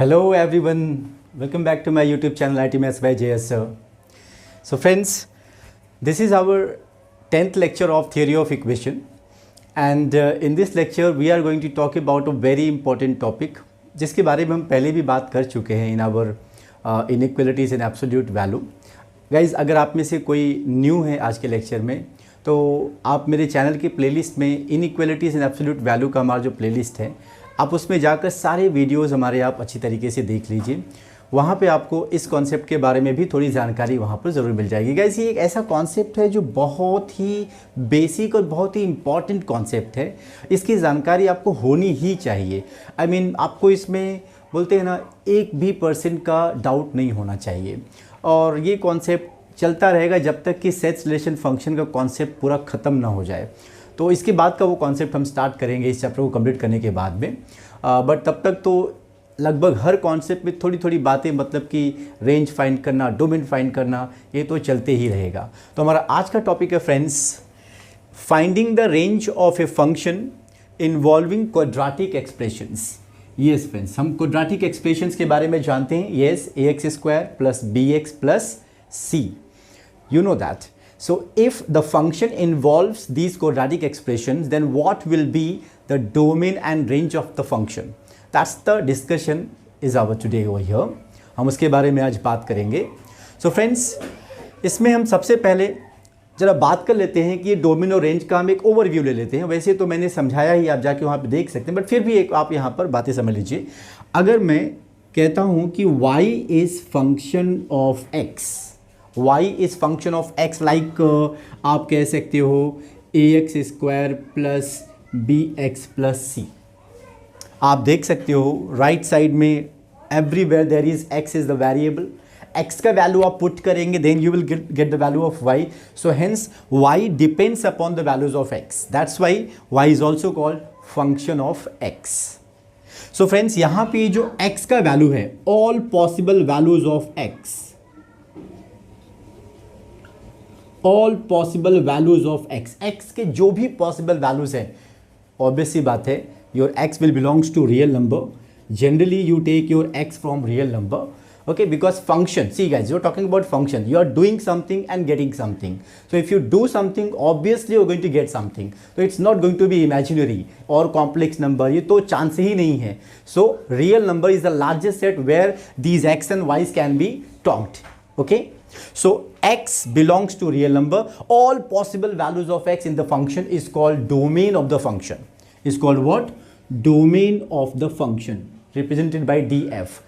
Hello everyone, welcome back to my YouTube channel IT Maths by JS Sir. So friends, this is our 10th lecture of Theory of Equation, and in this lecture we are going to talk about a very important topic जिसके बारे में हम पहले भी बात कर चुके हैं in our inequalities in absolute value. Guys, अगर आप में से कोई न्यू है आज के लेक्चर में तो आप मेरे चैनल के प्लेलिस्ट में इनइक्वालिटीज़ इन एब्सोल्यूट वैल्यू का हमारा जो प्लेलिस्ट है आप उसमें जाकर सारे वीडियोस हमारे आप अच्छी तरीके से देख लीजिए। वहाँ पे आपको इस कॉन्सेप्ट के बारे में भी थोड़ी जानकारी वहाँ पर ज़रूर मिल जाएगी। गाइस, ये एक ऐसा कॉन्सेप्ट है जो बहुत ही बेसिक और बहुत ही इम्पॉर्टेंट कॉन्सेप्ट है। इसकी जानकारी आपको होनी ही चाहिए। I mean, आपको इसमें बोलते हैं ना 1% का डाउट नहीं होना चाहिए, और ये कॉन्सेप्ट चलता रहेगा जब तक कि सेट्स रिलेशन फंक्शन का कॉन्सेप्ट पूरा ख़त्म ना हो जाए। तो इसके बाद का वो कॉन्सेप्ट हम स्टार्ट करेंगे इस चैप्टर को कंप्लीट करने के बाद में, बट तब तक तो लगभग हर कॉन्सेप्ट में थोड़ी थोड़ी बातें, मतलब कि रेंज फाइंड करना, डोमेन फाइंड करना, ये तो चलते ही रहेगा। तो हमारा आज का टॉपिक है friends, finding the range of a function involving quadratic expressions. Yes friends, हम क्वाड्रेटिक एक्सप्रेशंस के बारे में जानते हैं। Yes, ax² plus bx plus c, you know that. So if the function involves these quadratic expressions, then what will be the domain and range of the function? That's the discussion is our today over here. हम उसके बारे में आज बात करेंगे। So friends, इसमें हम सबसे पहले जरा बात कर लेते हैं कि ये डोमेन और रेंज का हम एक ओवरव्यू ले लेते हैं। वैसे तो मैंने समझाया ही, आप जाके वहाँ पे देख सकते हैं, बट फिर भी एक आप यहाँ पर बातें समझ लीजिए। अगर मैं कहता हूँ कि y is function of x, y is function of x, like आप कह सकते हो ax² plus bx plus c। आप देख सकते हो राइट साइड में everywhere there is x is the variable, x का वैल्यू आप पुट करेंगे then you will get the value of y। So hence y depends upon the values of x, that's why y is also called function of x। So friends, यहाँ पे जो x का वैल्यू है, all possible values of x, all possible values of x, x के जो भी possible values हैं, ऑब्वियसली बात है your x will belongs to real number. Generally you take your x from real number, okay, because function, see guys, you're talking about function, you are doing something and getting something. So if you do something, obviously you're going to get something, so it's not going to be imaginary or complex number, ये तो chance ही नहीं है। So real number is the largest set where these x and y's can be talked, okay? So x belongs to real number, all possible values of x in the function is called domain of the function, is called what? Domain of the function, represented by df।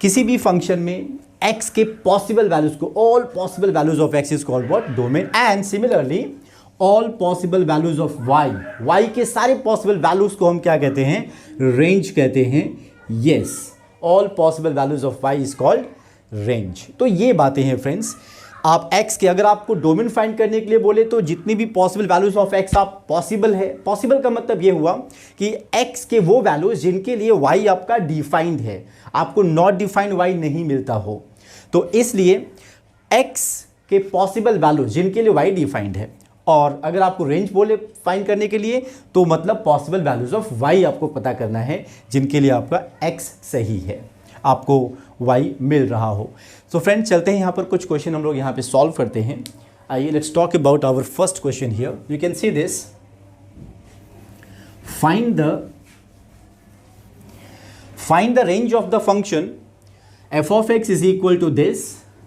किसी भी function में x के possible values को, all possible values of x is called what? Domain. And similarly all possible values of y के सारे possible values को हम क्या कहते हैं? रेंज कहते हैं। Yes, all possible values of y is called range. तो ये बातें हैं फ्रेंड्स। आप x के, अगर आपको डोमेन फाइंड करने के लिए बोले तो जितनी भी पॉसिबल वैल्यूज ऑफ x आप पॉसिबल है, पॉसिबल का मतलब ये हुआ कि x के वो वैल्यूज जिनके लिए y आपका डिफाइंड है, आपको नॉट डिफाइंड y नहीं मिलता हो, तो इसलिए x के पॉसिबल वैल्यूज जिनके लिए y डिफाइंड है, और अगर आपको रेंज बोले फाइंड करने के लिए तो मतलब पॉसिबल वैल्यूज ऑफ y आपको पता करना है जिनके लिए आपका x सही है, आपको y मिल रहा हो। सो फ्रेंड्स, चलते हैं यहाँ पर कुछ क्वेश्चन हम लोग यहाँ पे सॉल्व करते हैं। आइए, let's talk about our first question here. You can see this, find the range of the function f of x is equal to this.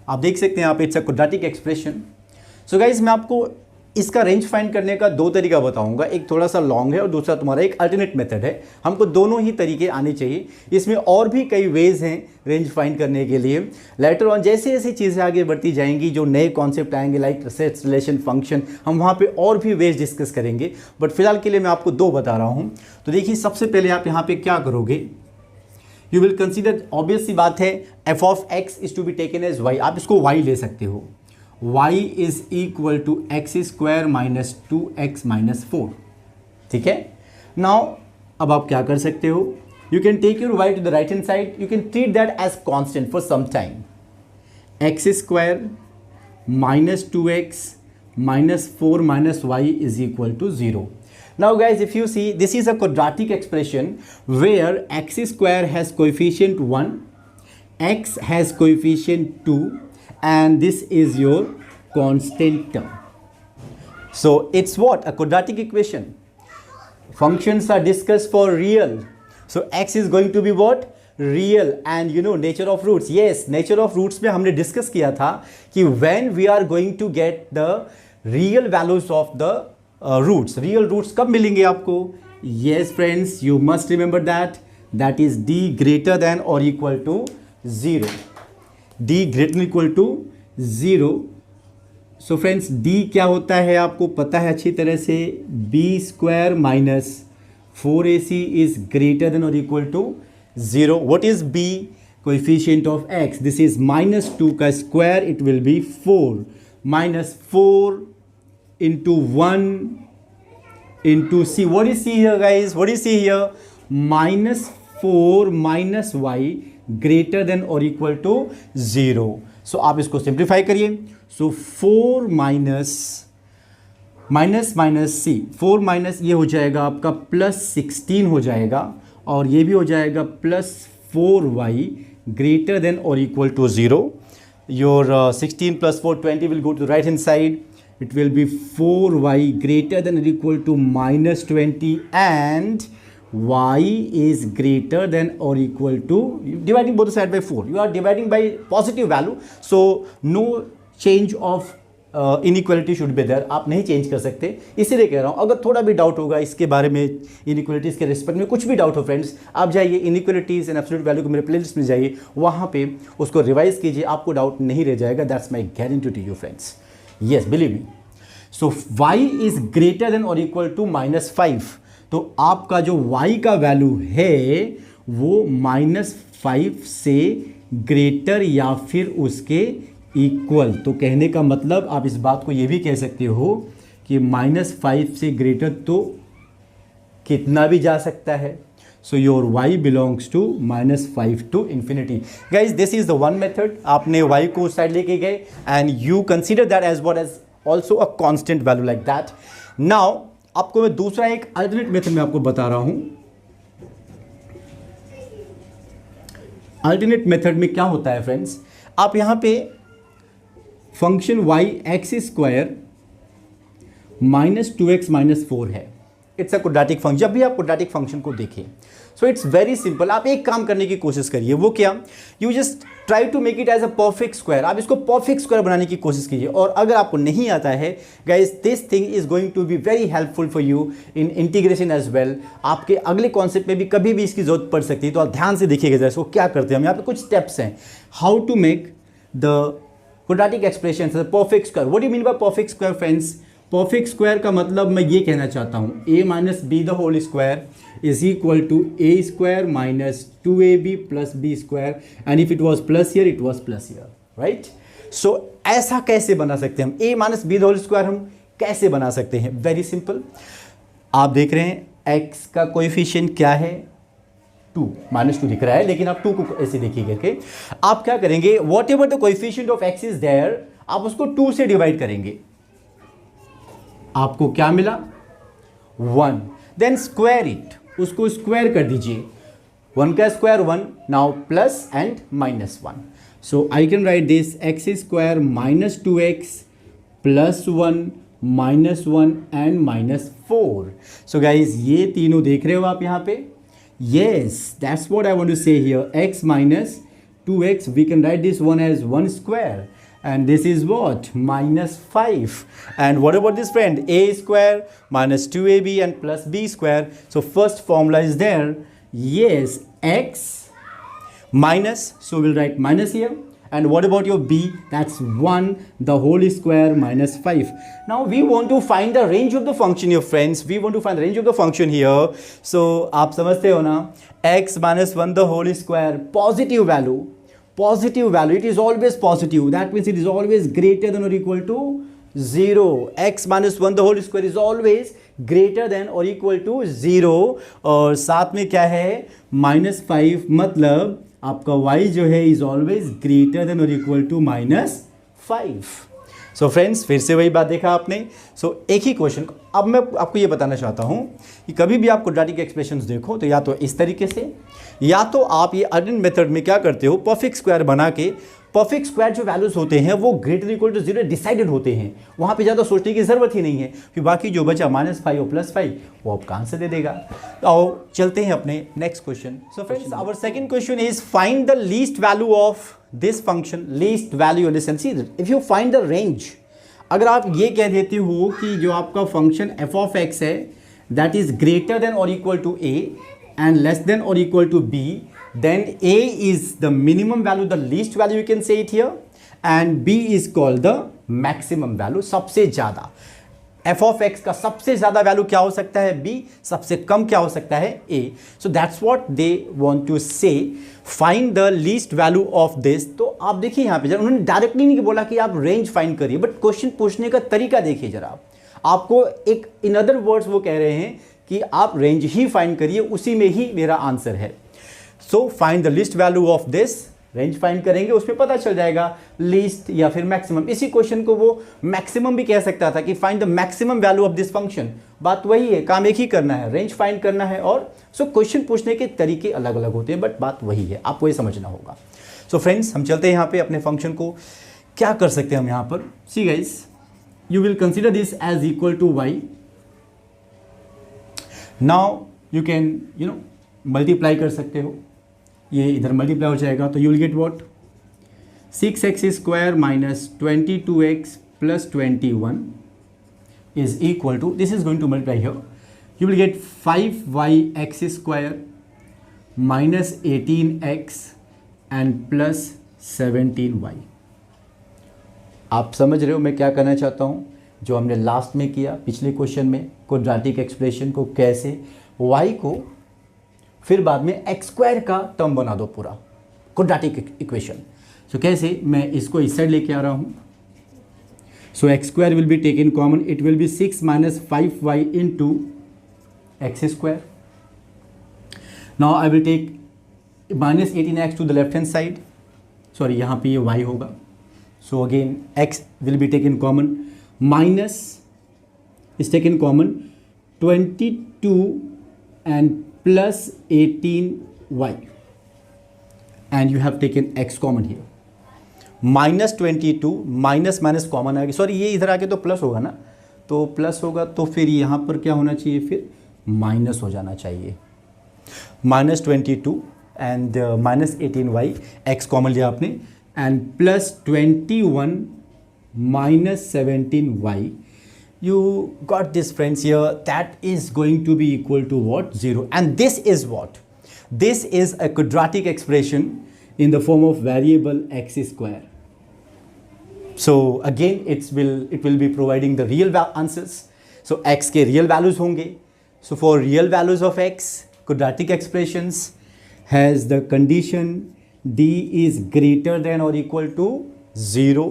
आप देख सकते हैं यहाँ पे it's a quadratic expression. So guys, मैं आपको इसका रेंज फाइंड करने का दो तरीका बताऊंगा, एक थोड़ा सा लॉन्ग है और दूसरा तुम्हारा एक अल्टरनेट मेथड है। हमको दोनों ही तरीके आने चाहिए। इसमें और भी कई वेज हैं रेंज फाइंड करने के लिए। लेटर ऑन जैसे जैसे चीज़ें आगे बढ़ती जाएंगी, जो नए कॉन्सेप्ट आएंगे लाइक सेट्स रिलेशन फंक्शन, हम वहाँ पे और भी वेज डिस्कस करेंगे, बट फिलहाल के लिए मैं आपको दो बता रहा हूँ। तो देखिए, सबसे पहले आप यहाँ पे क्या करोगे, यू विल कंसिडर, ऑब्वियस सी बात है, f of x is to be taken as y. आप इसको वाई ले सकते हो, y is equal to x² minus 2x minus 4, ठीक है। नाउ अब आप क्या कर सकते हो, you can take your y to the right hand side, you can treat that as constant for some time. x² minus 2x minus 4 minus y is equal to 0। Now guys, if you see, this is a quadratic expression where x square has coefficient 1, x has coefficient 2, and this is your constant term. So it's what? A quadratic equation. Functions are discussed for real. So x is going to be what? Real. And you know nature of roots. Yes, nature of roots में हमने discuss किया था कि when we are going to get the real values of the roots. Real roots कब मिलेंगे आपको? Yes friends, you must remember that. That is d greater than or equal to 0. d greater than or equal to 0. So friends, d क्या होता है आपको पता है अच्छी तरह से. b square minus 4ac is greater than or equal to 0. What is b? Coefficient of x. This is minus 2 का square. It will be 4 minus 4 into 1 into c. What is c here guys? What is c here? Minus 4 minus y greater than or equal to 0. So आप इसको simplify करिए. So 4 minus c, 4 minus ये हो जाएगा आपका plus 16 हो जाएगा, और ये भी हो जाएगा plus 4y greater than or equal to 0. Your 16 plus 4, 20 will go to the right hand side. It will be 4y greater than or equal to minus 20, and y is greater than or equal to, dividing both sides by 4. You are dividing by positive value, so no change of inequality should be there. आप नहीं change कर सकते, इसीलिए कह रहा हूँ. अगर थोड़ा भी डाउट होगा इसके बारे में, इनइक्वालिटीज़ के रिस्पेक्ट में कुछ भी डाउट हो फ्रेंड्स, आप जाइए इनइक्वालिटीज़ एंड एब्सोल्यूट वैल्यू को मेरे प्लेलिस्ट में जाइए, वहाँ पे उसको रिवाइज कीजिए, आपको डाउट नहीं रह जाएगा. That's my guarantee to you friends. Yes, believe me. So y is greater than और इक्वल टू -5. तो आपका जो y का वैल्यू है वो -5 से ग्रेटर या फिर उसके इक्वल. तो कहने का मतलब आप इस बात को ये भी कह सकते हो कि -5 से ग्रेटर तो कितना भी जा सकता है. So your y belongs to -5 to infinity. Guys, this is the one method. आपने y को उस साइड लेके गए and you consider that as what as also a constant value like that. Now आपको मैं दूसरा एक अल्टरनेट मेथड में आपको बता रहा हूं. अल्टरनेट मेथड में क्या होता है फ्रेंड्स, आप यहां पे function y x square -2x -4 है. It's a quadratic function. जब भी आप क्वाड्रेटिक फंक्शन को देखें, सो इट्स वेरी सिंपल. आप एक काम करने की कोशिश करिए. वो क्या? You just try to make it as a perfect square. आप इसको परफेक्ट स्क्वायर बनाने की कोशिश कीजिए. और अगर आपको नहीं आता है guys, this thing is going to be very helpful for you in integration as well. आपके अगले कॉन्सेप्ट में भी कभी भी इसकी जरूरत पड़ सकती है. तो आप ध्यान से देखिएगा जरा इसको क्या करते हैं हम. यहाँ पे कुछ स्टेप्स हैं how to make the quadratic expression as a perfect square. What do you mean by perfect square friends? Perfect square का मतलब मैं ये कहना चाहता हूँ, a minus b the whole square is equal to a square minus 2ab plus b square, and if it was plus here, it was plus here, right? So ऐसा कैसे बना सकते हैं हम? a minus b the whole square हम कैसे बना सकते हैं? Very simple. आप देख रहे हैं x का कोएफिशिएंट क्या है? 2, -2 दिख रहा है, लेकिन आप 2 को ऐसे देखिए करके आप क्या करेंगे, whatever the coefficient of x is there, आप उसको 2 से डिवाइड करेंगे. आपको क्या मिला? 1. देन स्क्वायर इट, उसको स्क्वायर कर दीजिए. 1 का square 1. Now plus and -1. So I can write this x square -2x +1 -1 and -4. So guys, ये तीनों देख रहे हो आप यहाँ पे. Yes, that's what I want to say here. X minus 2x, we can write this one as 1 square, and this is what? -5. And what about this friend? A square minus 2ab and plus b square. So first formula is there. Yes, x minus, so we'll write minus here. And what about your b? That's 1 the whole square minus 5. Now we want to find the range of the function here friends. We want to find the range of the function here. So आप समझते हो ना, x minus 1 the whole square, positive value. Positive value, it is always positive. That means it is always greater than or equal to 0. x minus 1 the whole square is always greater than or equal to 0. और साथ में क्या है? -5. मतलब आपका y जो है is always greater than और इक्वल टू -5. सो फ्रेंड्स, फिर से वही बात देखा आपने। सो एक ही क्वेश्चन, अब मैं आपको ये बताना चाहता हूँ कि कभी भी आप क्वाड्रेटिक एक्सप्रेशंस देखो तो या तो इस तरीके से, या तो आप ये अर्डिनरी मेथड में क्या करते हो, परफेक्ट स्क्वायर बना के, परफेक्ट स्क्वायर जो वैल्यूज होते हैं वो ग्रेटर इक्वल टू 0 डिसाइडेड होते हैं, वहाँ पे ज़्यादा सोचने की ज़रूरत ही नहीं है, फिर बाकी जो बचा -5 और +5 वो आपका आंसर दे देगा। तो चलते हैं अपने next question. So friends, our second question is find the least value of this function. Least value in the sense, if you find the range, अगर आप ये कह देते हो कि जो आपका फंक्शन f ऑफ x है दैट इज ग्रेटर देन और equal to a and less than or equal to b, then a is the minimum value, the least value you can say it here, and b is called the maximum value, सबसे ज़्यादा। f of x का सबसे ज़्यादा value क्या हो सकता है, b, सबसे कम क्या हो सकता है, a। so that's what they want to say, find the least value of this। तो आप देखिए यहाँ पे जरा, उन्होंने डायरेक्टली नहीं बोला कि आप रेंज फाइंड करिए, बट क्वेश्चन पूछने का तरीका देखिए जरा। आपको एक इन अदर वर्ड्स वो कह रहे हैं कि आप रेंज ही फाइंड करिए, उसी में ही मेरा आंसर है। So find the least value of this, range find करेंगे, उसमें पता चल जाएगा लीस्ट या फिर मैक्सिमम। इसी क्वेश्चन को वो मैक्सिमम भी कह सकता था कि find the maximum value of this function. बात वही है, काम एक ही करना है, रेंज फाइंड करना है। और सो क्वेश्चन पूछने के तरीके अलग अलग होते हैं, बट बात वही है, आपको ये समझना होगा। सो फ्रेंड्स, हम चलते हैं यहाँ पे अपने फंक्शन को क्या कर सकते हैं हम यहाँ पर। See guys, you will consider this as equal to y। Now you can multiply कर सकते हो, ये इधर मल्टीप्लाई हो जाएगा, तो you will get what, 6x square minus 22x plus 21 is equal to, this is going to multiply here, you will get 5y square minus 18x and plus 17y। आप समझ रहे हो मैं क्या करना चाहता हूँ, जो हमने लास्ट में किया पिछले क्वेश्चन में, क्वाड्रेटिक एक्सप्रेशन को कैसे y को फिर बाद में x स्क्वायर का टर्म बना दो पूरा क्वाड्रेटिक इक्वेशन। सो कैसे, मैं इसको इस साइड लेके आ रहा हूँ। So x square will be taken common, it will be 6 minus 5y into x square. Now I will take minus 18x to the left hand side, sorry यहाँ पे ये y होगा। So again x will be taken common, minus is taken common, 22 and plus 18y, and you have taken x common here, minus 22 minus minus common आएगा, sorry ये इधर आके तो plus होगा ना, तो प्लस होगा तो फिर यहाँ पर क्या होना चाहिए, फिर माइनस हो जाना चाहिए। minus 22 and minus 18y, x common लिया आपने, and plus 21 minus 17y, you got this friends here, that is going to be equal to what, 0, and this is what, this is a quadratic expression in the form of variable x square. So again it will be providing the real answers, so x के real values होंगे। So for real values of x, quadratic expressions has the condition d is greater than or equal to 0,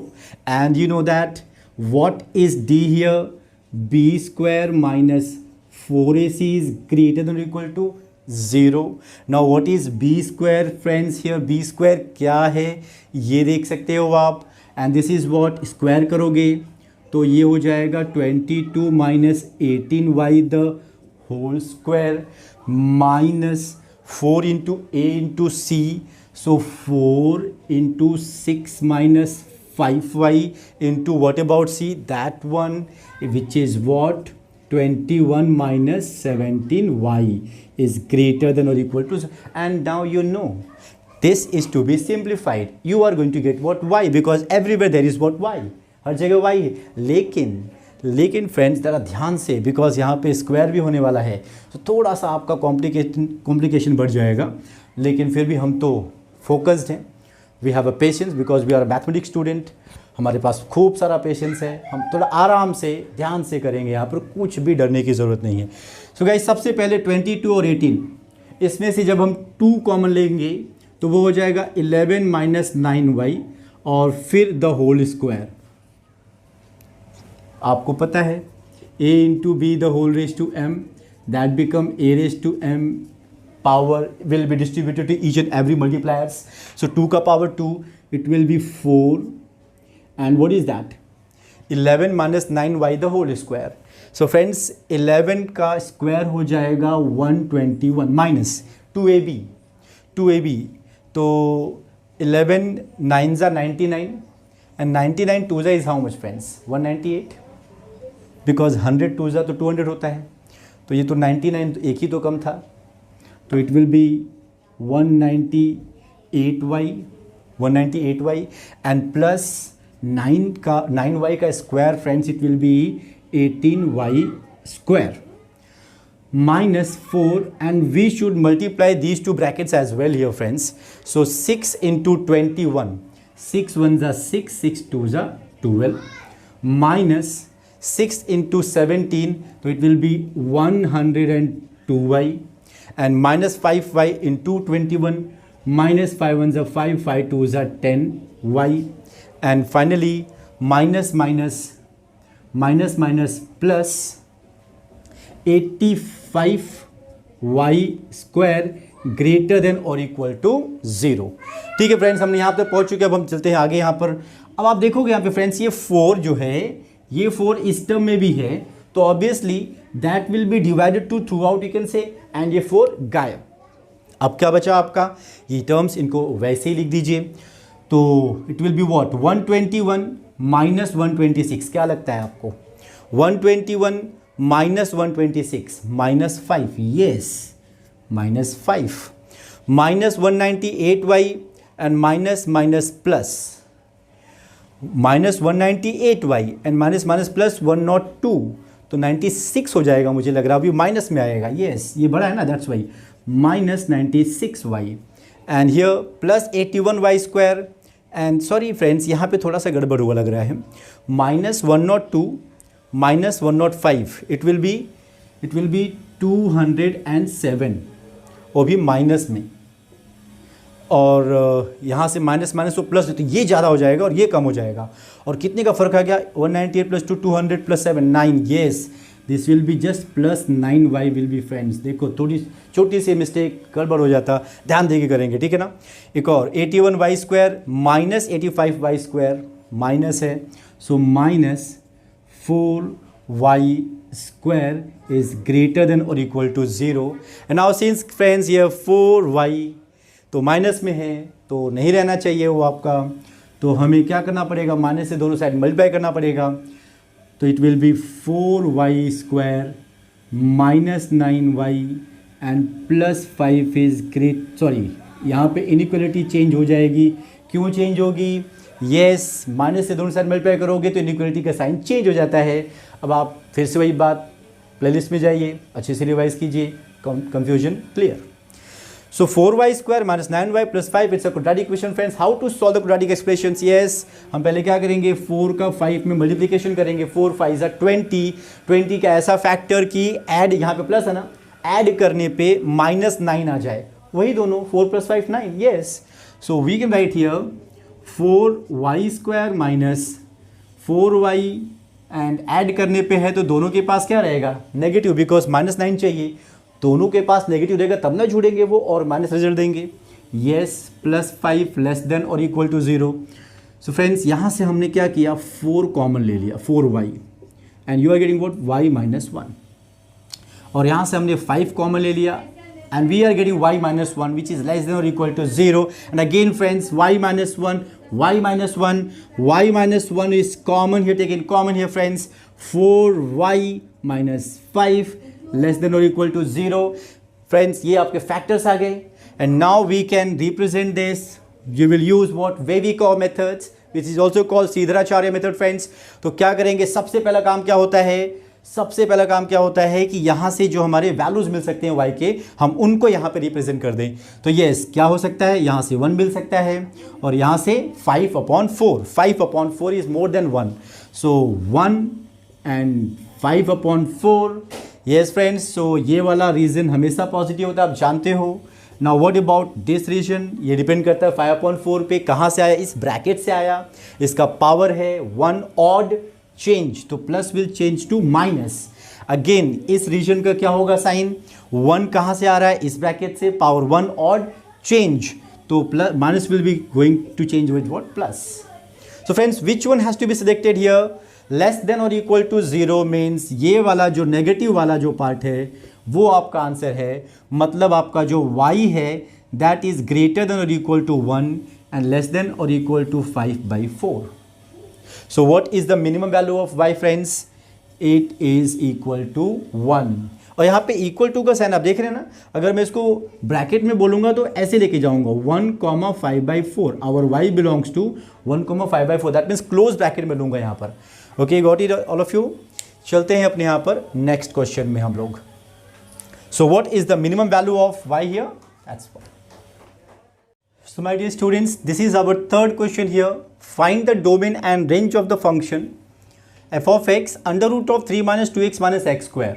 and you know that what is d here, b square minus 4ac is greater than or equal to 0। now what is b square friends, here b square क्या है ये देख सकते हो आप, and this is what, square करोगे तो ये हो जाएगा 22 minus 18y the whole square minus 4 into a into c, so 4 into 6 minus 5y into what about c, that one, which is what, 21 minus 17y is greater than or equal to, and now you know this is to be simplified, you are going to get what, y, because everywhere there is what, y, हर जगह y है। लेकिन friends ज़रा ध्यान से, because यहाँ पे square भी होने वाला है, तो थोड़ा सा आपका कॉम्प्लिकेशन बढ़ जाएगा, लेकिन फिर भी हम तो फोकस्ड हैं, we have a patience because we are a mathematics student, हमारे पास खूब सारा पेशेंस है, हम थोड़ा आराम से ध्यान से करेंगे, यहाँ पर कुछ भी डरने की ज़रूरत नहीं है। सो गाइस, सबसे पहले 22 और 18, इसमें से जब हम 2 कॉमन लेंगे तो वो हो जाएगा 11 माइनस 9y और फिर द होल स्क्वायर। आपको पता है a into b the whole raise to m, that become a raise to m, power will be distributed to each and every multipliers, so 2 का power 2, it will be 4, and what is that, 11 minus 9y the whole square. So friends 11 का square हो जाएगा 121 minus 2ab। तो 11 9 ज़ा 99 and 99 2 ज़ा is how much friends 198, because 100 2 ज़ा तो 200 होता है। तो ये तो 99 एक ही तो कम था, तो it will B 198y and plus 9y का square friends it will B 18y square minus 4, and we should multiply these two brackets as well here friends. So 6 into 21, 6 1s are 6, 6 2s are 12, minus 6 into 17, so it will be 102y, and minus 5y into 21, minus 5 1s are 5, 5 2s are 10y, and finally minus plus 85y square greater than और equal to 0। ठीक है friends, हमने यहाँ पे पहुँच चुके हैं। अब हम चलते हैं आगे। यहाँ पर अब आप देखोगे यहाँ पे फ्रेंड्स ये 4 जो है, ये 4 इस टर्म में भी है, तो obviously that will be divided to throughout you can say, and ये 4 गायब। अब क्या बचा आपका, ये टर्म्स इनको वैसे ही लिख दीजिए। तो it will be what 121 minus 126, क्या लगता है आपको 121 minus 126 minus 5, yes, minus 5, minus 198y and minus plus minus 198y and minus plus 102, तो 96 हो जाएगा मुझे लग रहा है, अभी माइनस में आएगा, yes, ये बड़ा है ना, that's why minus 96y and here plus 81y square, and sorry friends यहाँ पे थोड़ा सा गड़बड़ हुआ लग रहा है, minus 102 minus 105, it will be 207, वो भी माइनस में, और यहाँ से माइनस तो प्लस, तो ये ज़्यादा हो जाएगा और ये कम हो जाएगा। और कितने का फ़र्क आ गया 198 plus 200 plus 7 9, yes this will be just plus 9y will be friends. देखो थोड़ी छोटी सी मिस्टेक गड़बड़ हो जाता, ध्यान देके करेंगे, ठीक है ना। एक और 81y square minus 85y square minus है, so minus 4y square is greater than or equal to 0, and now since friends here 4y तो माइनस में है तो नहीं रहना चाहिए वो आपका, तो हमें क्या करना पड़ेगा, माइनस से दोनों साइड मल्टीप्लाई करना पड़ेगा। तो it will B 4y square minus 9y and plus 5 is great, sorry यहाँ पे इनइक्वालिटी चेंज हो जाएगी। क्यों चेंज होगी, येस माइनस से दोनों साइड मल्टीप्लाई करोगे तो इनइक्वालिटी का साइन चेंज हो जाता है। अब आप फिर से वही बात प्लेलिस्ट में जाइए, अच्छे से रिवाइज कीजिए, confusion clear. So 4y square minus 9y plus 5 it's a quadratic equation friends. How to solve the quadratic expressions, yes हम पहले क्या करेंगे, 4 का 5 में मल्टीप्लिकेशन करेंगे, 4 5 ज़ा 20 का ऐसा फैक्टर कि ऐड यहाँ पे प्लस है ना, ऐड करने पे माइनस 9 आ जाए, वही दोनों 4 plus 5 9, yes. So we can write here 4y square minus 4y and add करने पे है तो दोनों के पास क्या रहेगा, नेगेटिव, बिकॉज माइनस 9 चाहिए, दोनों के पास नेगेटिव रहेगा तब ना जुड़ेंगे वो और माइनस रिजल्ट देंगे, येस प्लस 5 लेस देन और इक्वल टू 0। सो फ्रेंड्स यहाँ से हमने क्या किया, 4 कॉमन ले लिया 4y and you are getting what y minus 1, और यहाँ से हमने 5 कॉमन ले लिया and we are getting y minus 1 which is less than or equal to 0, and again friends y minus 1 is common here, taken common here friends, 4y minus 5 less than or equal to 0 friends, ये आपके factors आ गए, and now we can represent this, you will use what Wevikov methods which is also called सीधराचार्य method friends। तो क्या करेंगे, सबसे पहला काम क्या होता है कि यहाँ से जो हमारे वैल्यूज़ मिल सकते हैं y के, हम उनको यहाँ पे रिप्रेजेंट कर दें। तो यस क्या हो सकता है, यहाँ से 1 मिल सकता है और यहाँ से 5/4 is more than 1, so 1 and 5/4, yes friends. So ये वाला रीजन हमेशा पॉजिटिव होता है, आप जानते हो। Now what about this region, ये डिपेंड करता है 5/4 पे, कहाँ से आया, इस ब्रैकेट से आया, इसका पावर है 1 ऑड चेंज, तो plus will change to minus. Again इस रीजन का क्या होगा साइन, 1 कहाँ से आ रहा है, इस ब्रैकेट से, पावर 1 ऑड चेंज, तो plus minus will be going to change with what, plus. So friends which one has to be selected here, less than और इक्वल टू 0 मीन्स ये वाला जो नेगेटिव वाला जो पार्ट है वो आपका आंसर है, मतलब आपका जो y है दैट इज ग्रेटर देन और equal to 1 and less than और equal to 5/4. So what is the minimum value of y friends? It is equal to 1. और यहाँ पे इक्वल टू का साइन आप देख रहे हैं ना, अगर मैं इसको ब्रैकेट में बोलूँगा तो ऐसे लेके जाऊँगा 1,5/4. Our y belongs to 1,5/4. That means close bracket में लूँगा यहाँ पर. Okay, got it all of you. चलते हैं अपने यहाँ पर नेक्स्ट क्वेश्चन में हम लोग. So what is the minimum value of y here? That's what. So my dear students, this is our third question here. Find the domain and range of the function f of x under root of 3 minus 2x minus x square.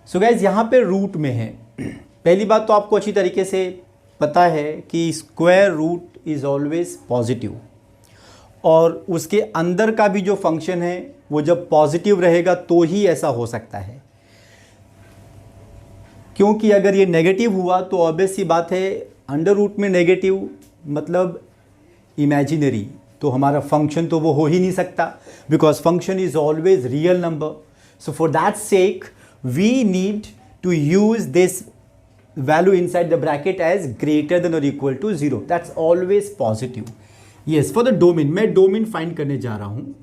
So guys, यहाँ पे root में है. पहली बात तो आपको अच्छी तरीके से पता है कि square root is always positive, और उसके अंदर का भी जो फंक्शन है वो जब पॉजिटिव रहेगा तो ही ऐसा हो सकता है, क्योंकि अगर ये नेगेटिव हुआ तो ऑब्वियस सी बात है अंडर रूट में नेगेटिव मतलब इमेजिनरी, तो हमारा फंक्शन तो वो हो ही नहीं सकता, because function is always real number. So for that sake we need to use this value inside the bracket as greater than और equal to 0. That's always positive. Yes, for the domain, मैं domain find करने जा रहा हूँ,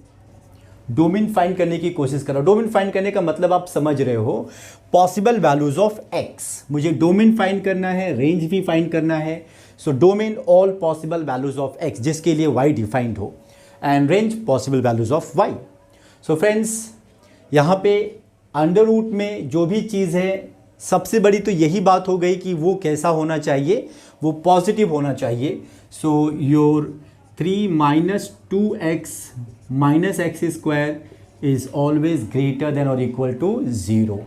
domain find करने की कोशिश कर रहा हूँ. डोमेन फाइंड करने का मतलब आप समझ रहे हो, पॉसिबल वैल्यूज ऑफ x. मुझे डोमेन फाइंड करना है, रेंज भी फाइंड करना है. So domain all possible values of x जिसके लिए y डिफाइंड हो, and range possible values of y. So friends, यहाँ पे अंडर रूट में जो भी चीज़ है, सबसे बड़ी तो यही बात हो गई कि वो कैसा होना चाहिए, वो पॉजिटिव होना चाहिए. So your 3 minus 2x minus x square is always greater than or equal to 0.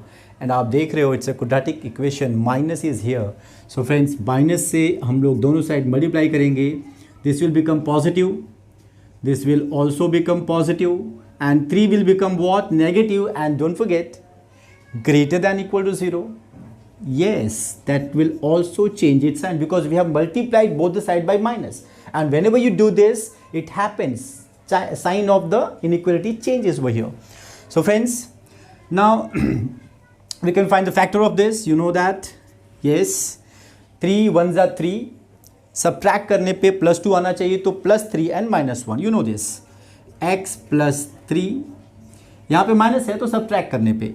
And आप देख रहे हो it's a quadratic equation, minus is here. So friends, minus से हम लोग दोनों साइड मल्टीप्लाई करेंगे. This will become positive, this will also become positive, and 3 will become what? Negative. And don't forget greater than equal to 0. yes, that will also change its sign because we have multiplied both the side by minus, and whenever you do this it happens, sign of the inequality changes over here. So friends, now we can find the factor of this. You know that, yes, 3 1s are 3, subtract करने पे +2 आना चाहिए, तो +3 and -1. You know this, x plus 3, यहाँ पे minus है तो subtract करने पे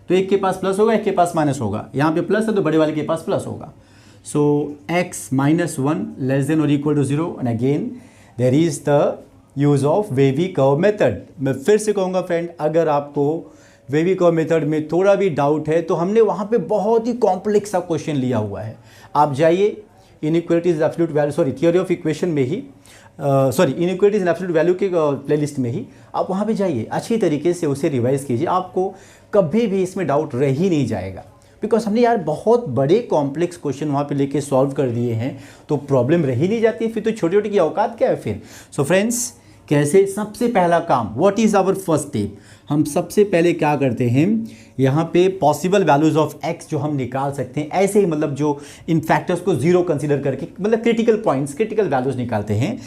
तो एक के पास प्लस होगा, एक के पास माइनस होगा. यहाँ पे प्लस है तो बड़े वाले के पास प्लस होगा. सो x -1 लेस देन और equal to 0. And again there is the use of wavy curve method. मैं फिर से कहूँगा फ्रेंड, अगर आपको वेवी कर्व मेथड में थोड़ा भी डाउट है तो हमने वहाँ पे बहुत ही कॉम्प्लेक्स सा क्वेश्चन लिया हुआ है. आप जाइए inequalities absolute value, sorry theory of equation में ही, इनइक्वालिटीज इन एब्सोल्यूट वैल्यू के प्लेलिस्ट में ही आप वहाँ पे जाइए, अच्छी तरीके से उसे रिवाइज कीजिए. आपको कभी भी इसमें डाउट रह ही नहीं जाएगा, बिकॉज हमने यार बहुत बड़े कॉम्प्लेक्स क्वेश्चन वहाँ पे लेके सॉल्व कर दिए हैं, तो प्रॉब्लम रह ही नहीं जाती. फिर तो छोटी छोटी की औकात क्या है फिर. सो फ्रेंड्स, कैसे, सबसे पहला काम, what is our first step, हम सबसे पहले क्या करते हैं, यहाँ पे पॉसिबल वैल्यूज़ ऑफ x जो हम निकाल सकते हैं ऐसे ही, मतलब जो इन फैक्टर्स को जीरो कंसीडर करके, मतलब क्रिटिकल पॉइंट्स, क्रिटिकल वैल्यूज़ निकालते हैं.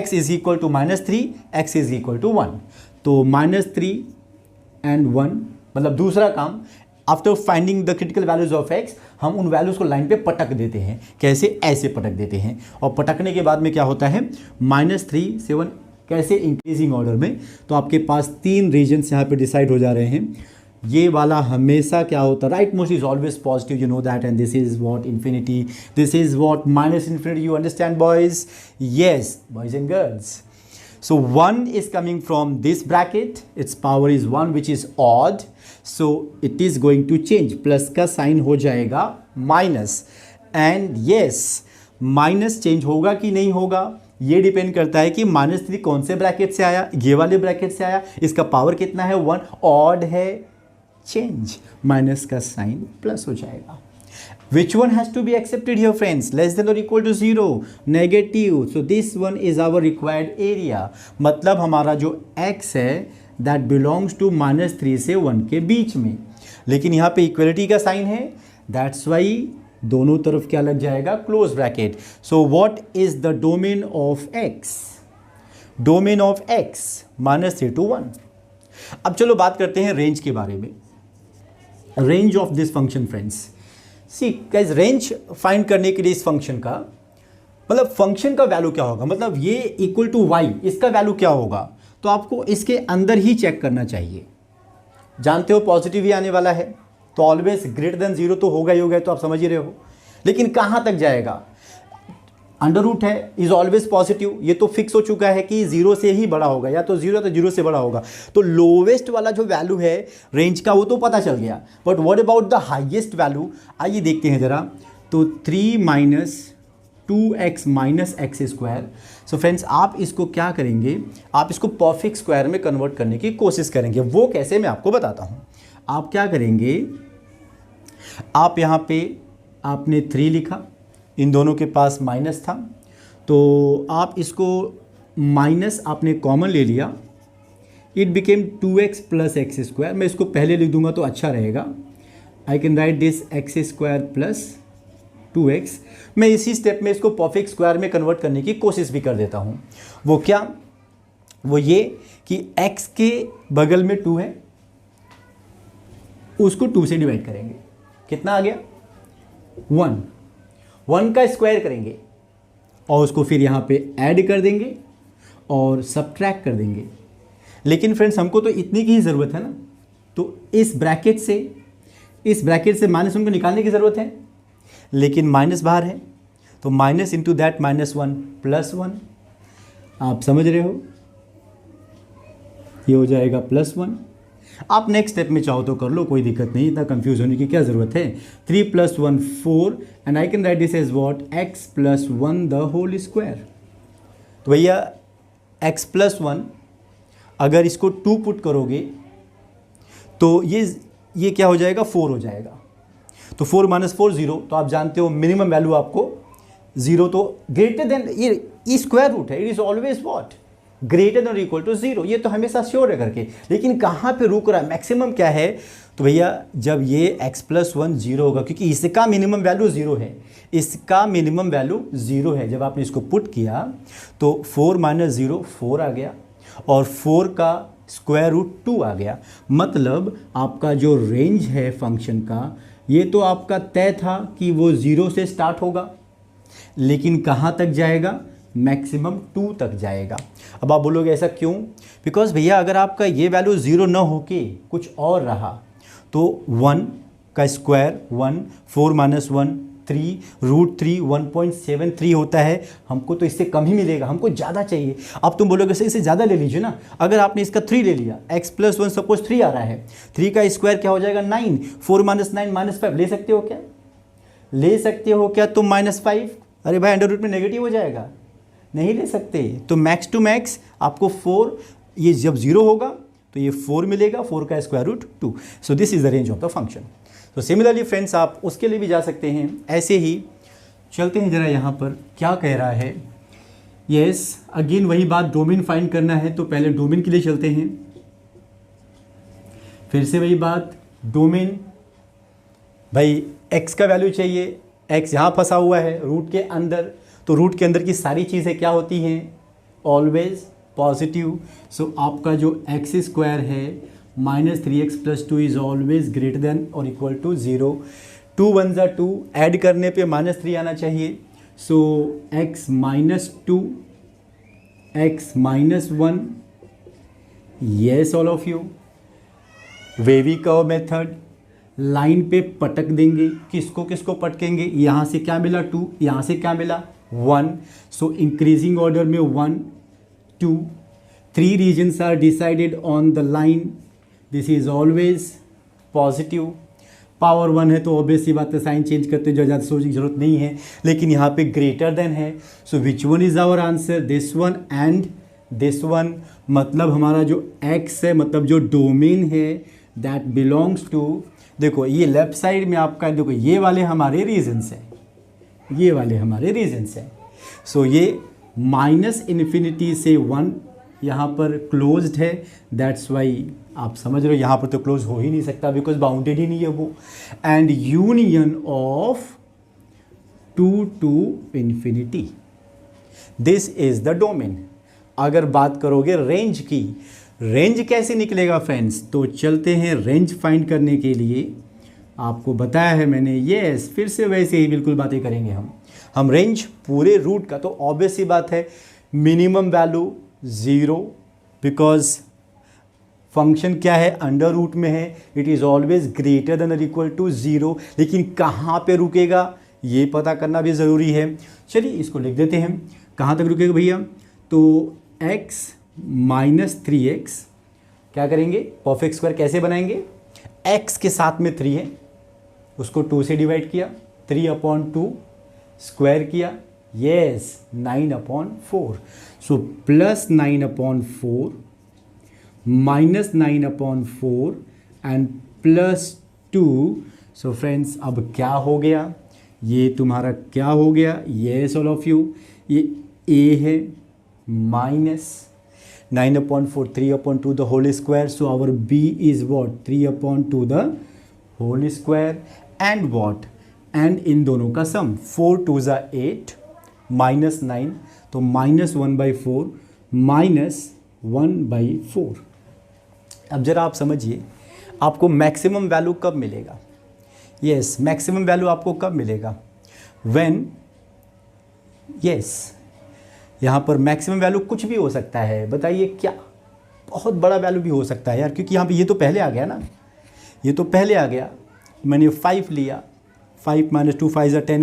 x is equal to -3, x is equal to 1. तो -3 and 1, मतलब दूसरा काम, after finding the critical values of x हम उन वैल्यूज़ को लाइन पे पटक देते हैं. कैसे? ऐसे पटक देते हैं. और पटकने के बाद में क्या होता है, -3 से 1 कैसे, इंक्रीजिंग ऑर्डर में. तो आपके पास 3 रीजन्स यहाँ पे डिसाइड हो जा रहे हैं. ये वाला हमेशा क्या होता है, right most is always positive, you know that, and this is what infinity, this is what minus infinity. You understand boys? Yes boys and girls. So 1 is coming from this bracket, its power is 1 which is odd, so it is going to change, plus का sign हो जाएगा minus. And yes, minus change होगा कि नहीं होगा ये depend करता है कि -3 कौन से ब्रैकेट से आया, ये वाले ब्रैकेट से आया, इसका पावर कितना है, 1, ऑड है, चेंज, माइनस का साइन प्लस हो जाएगा. Which one has to be accepted here friends? Less than or equal to 0, negative. So this one is our required area. मतलब हमारा जो x है that belongs to -3 से 1 के बीच में. लेकिन यहाँ पे इक्वलिटी का साइन है, that's why दोनों तरफ क्या लग जाएगा, close bracket. So what is the domain of x? Domain of x -3 to 1. अब चलो बात करते हैं रेंज के बारे में। Range of this function friends, see guys, range find करने के लिए इस फंक्शन का मतलब फंक्शन का वैल्यू क्या होगा, मतलब ये इक्वल टू वाई, इसका वैल्यू क्या होगा, तो आपको इसके अंदर ही चेक करना चाहिए। जानते हो पॉजिटिव ही आने वाला है, तो ऑलवेज ग्रेटर देन जीरो तो होगा ही होगा, तो आप समझ ही रहे हो। लेकिन कहाँ तक जाएगा, अंडर रूट है, इज ऑलवेज पॉजिटिव, ये तो फिक्स हो चुका है कि जीरो से ही बड़ा होगा, या तो जीरो से बड़ा होगा। तो लोवेस्ट वाला जो वैल्यू है रेंज का वो तो पता चल गया, but what about the highest value, आइए देखते हैं जरा। तो 3 minus 2x minus x square. So friends, आप इसको क्या करेंगे, आप इसको परफेक्ट स्क्वायर में कन्वर्ट करने की कोशिश करेंगे। वो कैसे, मैं आपको बताता हूँ। आप क्या करेंगे, आप यहाँ पे आपने 3 लिखा, इन दोनों के पास माइनस था, तो आप इसको माइनस आपने कॉमन ले लिया, it became 2x plus x square. मैं इसको पहले लिख दूंगा तो अच्छा रहेगा। आई can write this x square plus 2x। मैं इसी स्टेप में इसको परफेक्ट स्क्वायर में कन्वर्ट करने की कोशिश भी कर देता हूँ। वो क्या, वो ये कि x के बगल में 2 है, उसको 2 से डिवाइड करेंगे, कितना आ गया 1 का स्क्वायर करेंगे और उसको फिर यहाँ पे ऐड कर देंगे और सब्ट्रैक्ट कर देंगे। लेकिन फ्रेंड्स, हमको तो इतनी की ही ज़रूरत है ना, तो इस ब्रैकेट से माइनस 1 को निकालने की ज़रूरत है, लेकिन माइनस बाहर है, तो माइनस इंटू दैट -1 प्लस 1। आप समझ रहे हो, ये हो जाएगा +1। आप नेक्स्ट स्टेप में चाहो तो कर लो, कोई दिक्कत नहीं, इतना कंफ्यूज होने की क्या ज़रूरत है। 3 + 1 4 and I can write this as what, x + 1 the whole square. तो भैया x + 1 अगर इसको 2 पुट करोगे तो ये क्या हो जाएगा, 4 हो जाएगा। तो 4 - 4 0, तो आप जानते हो मिनिमम वैल्यू आपको 0, तो ग्रेटर देन ये स्क्वायर रूट है, it is always what, greater than और इक्वल टू 0, ये तो हमेशा श्योर है करके। लेकिन कहाँ पे रुक रहा है, मैक्सिमम क्या है, तो भैया जब ये x + 1 0 होगा, क्योंकि इसका मिनिमम वैल्यू 0 है, इसका मिनिमम वैल्यू 0 है। जब आपने इसको पुट किया तो 4 - 0 4 आ गया, और 4 का स्क्वायर रूट 2 आ गया। मतलब आपका जो रेंज है फंक्शन का, ये तो आपका तय था कि वो 0 से स्टार्ट होगा, लेकिन कहाँ तक जाएगा, मैक्सिमम 2 तक जाएगा। अब आप बोलोगे ऐसा क्यों, बिकॉज भैया अगर आपका ये वैल्यू 0 ना होके कुछ और रहा तो 1 का स्क्वायर 1, 4 - 1 3, √3 1.73 होता है। हमको तो इससे कम ही मिलेगा, हमको ज़्यादा चाहिए। अब तुम बोलोगे सर इससे ज़्यादा ले लीजिए ना। अगर आपने इसका 3 ले लिया, x + 1 सपोज 3 आ रहा है, 3 का स्क्वायर क्या हो जाएगा 9, 4 - 9 -5 ले सकते हो क्या, ले सकते हो क्या तुम -5? अरे भाई अंडर रूट में नेगेटिव हो जाएगा, नहीं ले सकते। तो मैक्स टू मैक्स आपको 4, ये जब 0 होगा तो ये 4 मिलेगा, 4 का square root 2। So this is the range of the function. तो सिमिलरली फ्रेंड्स, आप उसके लिए भी जा सकते हैं। ऐसे ही चलते हैं जरा, यहाँ पर क्या कह रहा है। यस, अगेन वही बात, डोमेन फाइंड करना है, तो पहले डोमेन के लिए चलते हैं। फिर से वही बात, डोमेन भाई x का वैल्यू चाहिए, x यहाँ फंसा हुआ है रूट के अंदर, तो रूट के अंदर की सारी चीज़ें क्या होती हैं, ऑलवेज पॉजिटिव। सो आपका जो x² है -3x + 2 is always greater than और इक्वल टू 0। 2 1 = 2, ऐड करने पे -3 आना चाहिए। सो x - 2, x - 1, yes all of you. Wavy curve method, line पे पटक देंगे, किसको किसको पटकेंगे, यहाँ से क्या मिला 2, यहाँ से क्या मिला 1। सो इंक्रीजिंग ऑर्डर में 1 2 3 reasons are decided on the line, this is always positive. Power 1 है तो ऑब्वियसली बात है, साइन चेंज करते जो ज़्यादा सोचने की जरूरत नहीं है, लेकिन यहाँ पे ग्रेटर देन है। So which one is our answer, this one and this one. मतलब हमारा जो x है, मतलब जो डोमेन है, दैट बिलोंग्स टू, देखो ये लेफ्ट साइड में आपका, देखो ये वाले हमारे रीजन्स हैं, ये वाले हमारे रीजन्स हैं। सो ये -∞ से 1 यहाँ पर क्लोज्ड है, दैट्स वाई आप समझ रहे हो यहाँ पर तो क्लोज हो ही नहीं सकता, बिकॉज बाउंडेड ही नहीं है वो। And union of 2 to ∞, this is the domain. अगर बात करोगे रेंज की, रेंज कैसे निकलेगा फ्रेंड्स? तो चलते हैं रेंज फाइंड करने के लिए। आपको बताया है मैंने, यस, फिर से वैसे ही बिल्कुल बातें करेंगे हम रेंज पूरे रूट का। तो ऑब्वियस सी बात है, मिनिमम वैल्यू 0, बिकॉज फंक्शन क्या है, अंडर रूट में है, it is always greater than और इक्वल टू 0। लेकिन कहाँ पे रुकेगा ये पता करना भी ज़रूरी है। चलिए इसको लिख देते हैं, कहाँ तक रुकेगा भैया? तो x माइनस 3x क्या करेंगे, परफेक्ट स्क्वायर कैसे बनाएंगे? x के साथ में 3 है, उसको 2 से डिवाइड किया, 3/2 स्क्वायर किया, yes 9/4। So plus 9/4 minus 9/4 and plus 2। So friends अब क्या हो गया, ये तुम्हारा क्या हो गया, यस ऑल ऑफ यू, ये a है minus 9/4 3/2 the whole square. So our b is what, 3/2 the whole square and what, and इन दोनों का सम, 4 2 ज़ा 8 माइनस 9, तो -1/4 -1/4। अब जरा आप समझिए, आपको मैक्सिमम वैल्यू कब मिलेगा? यस, मैक्सिमम वैल्यू आपको कब मिलेगा? व्हेन, यस, यहाँ पर मैक्सिमम वैल्यू कुछ भी हो सकता है, बताइए क्या? बहुत बड़ा वैल्यू भी हो सकता है यार, क्योंकि यहाँ पे ये तो पहले आ गया ना, ये तो पहले आ गया। मैंने 5 लिया, 5 - 2 5 10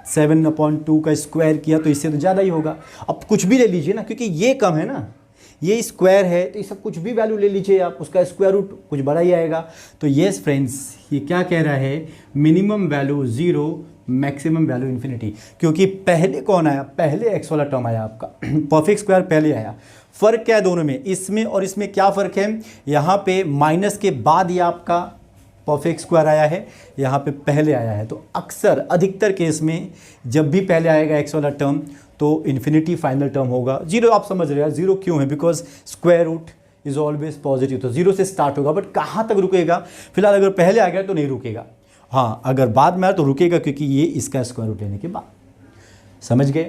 -3/7/2 का स्क्वायर किया, तो इससे तो ज़्यादा ही होगा। अब कुछ भी ले लीजिए ना, क्योंकि ये कम है ना, ये स्क्वायर है, तो इसका कुछ भी वैल्यू ले लीजिए आप, उसका स्क्वायर रूट कुछ बड़ा ही आएगा। तो येस फ्रेंड्स, ये क्या कह रहा है, minimum value 0, maximum value infinity. क्योंकि पहले कौन आया, पहले x वाला टर्म आया आपका, परफेक्ट स्क्वायर पहले आया। फ़र्क क्या है दोनों में, इसमें और इसमें क्या फ़र्क है? यहाँ पे माइनस के बाद ये आपका परफेक्ट स्क्वायर आया है, यहाँ पे पहले आया है। तो अक्सर अधिकतर केस में जब भी पहले आएगा x वाला टर्म, तो इन्फिनिटी फाइनल टर्म होगा। 0 आप समझ रहे हैं, 0 क्यों है? Because square root is always positive, तो 0 से स्टार्ट होगा। बट कहाँ तक रुकेगा? फिलहाल अगर पहले आ गया तो नहीं रुकेगा, हाँ अगर बाद में आया तो रुकेगा, क्योंकि ये इसका स्क्वायर रूट लेने के बाद। समझ गए?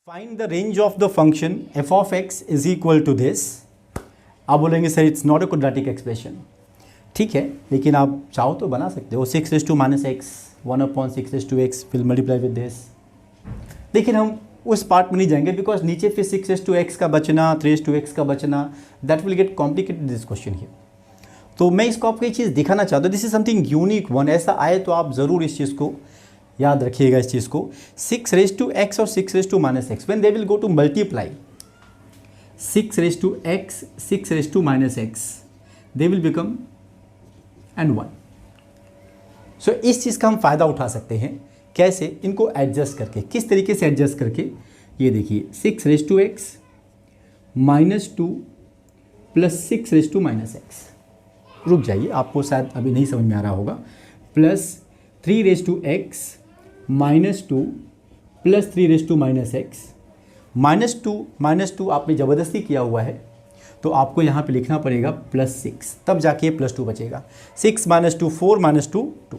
Find the range of the function f of x is equal to this. आप बोलेंगे sir it's not a quadratic expression, ठीक है, लेकिन आप चाहो तो बना सकते हो, 6 raised to -x 1/6 raised to x will multiply with this. लेकिन हम उस पार्ट में नहीं जाएंगे, बिकॉज नीचे फिर 6 raised to x का बचना, 3 raised to x का बचना, that will get complicated this question here. तो मैं इसको आपको एक चीज़ दिखाना चाहता हूँ, this is something unique one. ऐसा आए तो आप ज़रूर इस चीज़ को याद रखिएगा, इस चीज़ को। 6 raised to x और 6 raised to -x, when they will go to multiply, 6 raised to x 6 raised to -x, they will become and 1। सो इस चीज़ का हम फ़ायदा उठा सकते हैं, कैसे? इनको एडजस्ट करके। किस तरीके से एडजस्ट करके? ये देखिए, 6 raised to x -2 plus 6 raised to -x, रुक जाइए, आपको शायद अभी नहीं समझ में आ रहा होगा, plus 3 raised to x -2 plus 3 raised to -x, -2 आपने ज़बरदस्ती किया हुआ है, तो आपको यहाँ पे लिखना पड़ेगा +6, तब जाके +2 बचेगा। 6 - 2 4 - 2 2।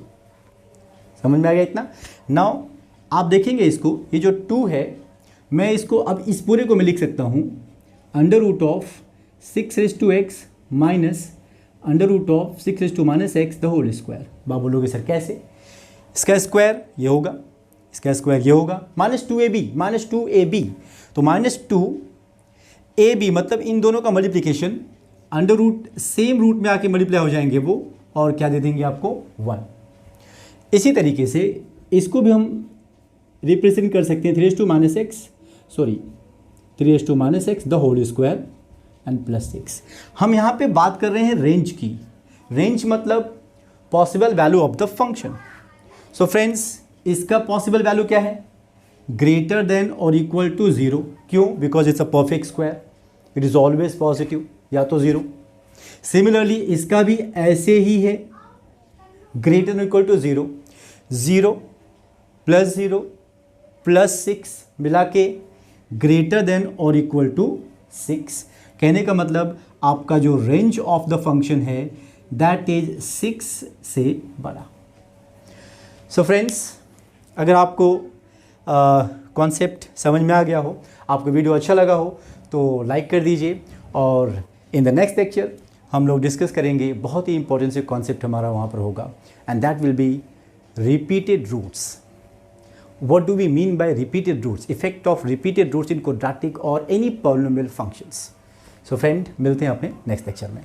समझ में आ गया इतना? नाउ आप देखेंगे इसको, ये जो 2 है, मैं इसको अब इस पूरे को मैं लिख सकता हूँ √of 6 raised to x minus √of 6 raised to -x the whole square. आप बोलोगे सर कैसे? इसका स्क्वायर ये होगा, इसका स्क्वायर ये होगा, -2ab, तो -2ab मतलब इन दोनों का multiplication, under root same root में आके मल्टीप्लाई हो जाएंगे वो, और क्या दे देंगे आपको 1। इसी तरीके से इसको भी हम रिप्रेजेंट कर सकते हैं 3 raised to -x the whole square and +6। हम यहाँ पे बात कर रहे हैं रेंज की। रेंज मतलब possible value of the function. So friends, इसका पॉसिबल वैल्यू क्या है? ग्रेटर देन और इक्वल टू 0। क्यों? Because it's a perfect square, it is always positive, या तो 0। सिमिलरली इसका भी ऐसे ही है, ग्रेटर देन इक्वल टू 0, 0 + 6 मिला के ग्रेटर देन और इक्वल टू 6। कहने का मतलब आपका जो रेंज ऑफ द फंक्शन है दैट इज 6 से बड़ा। सो फ्रेंड्स, अगर आपको कॉन्सेप्ट समझ में आ गया हो, आपको वीडियो अच्छा लगा हो, तो लाइक कर दीजिए। और इन द नेक्स्ट लेक्चर हम लोग डिस्कस करेंगे, बहुत ही इंपॉर्टेंट से कॉन्सेप्ट हमारा वहाँ पर होगा, and that will be repeated roots. What do we mean by repeated roots? Effect of repeated roots in quadratic or any polynomial functions. So friend, मिलते हैं अपने नेक्स्ट लेक्चर में।